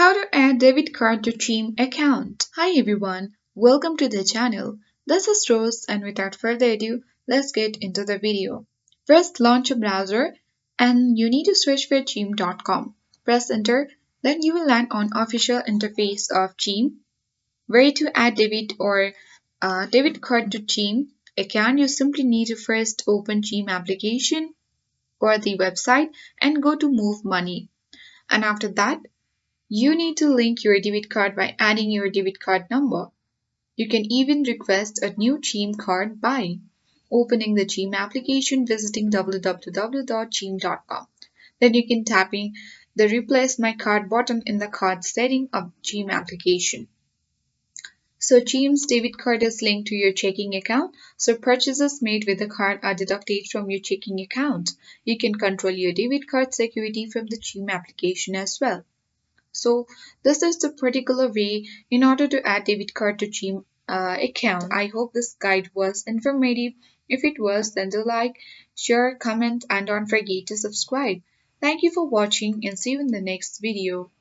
How to add debit card to Chime account. Hi everyone, welcome to the channel. This is Rose and without further ado, let's get into the video. First launch a browser and you need to search for chime.com. Press enter, then you will land on official interface of Chime. Where to add debit or debit card to Chime account, you simply need to first open Chime application or the website and go to move money. And after that, you need to link your debit card by adding your debit card number. You can even request a new Chime card by opening the Chime application, visiting www.chime.com. Then you can tap in the Replace My Card button in the card setting of Chime application. So Chime's debit card is linked to your checking account, so purchases made with the card are deducted from your checking account. You can control your debit card security from the Chime application as well. So this is the particular way in order to add debit card to Chime account. I hope this guide was informative. If it was, then do like, share, comment, and don't forget to subscribe. Thank you for watching and see you in the next video.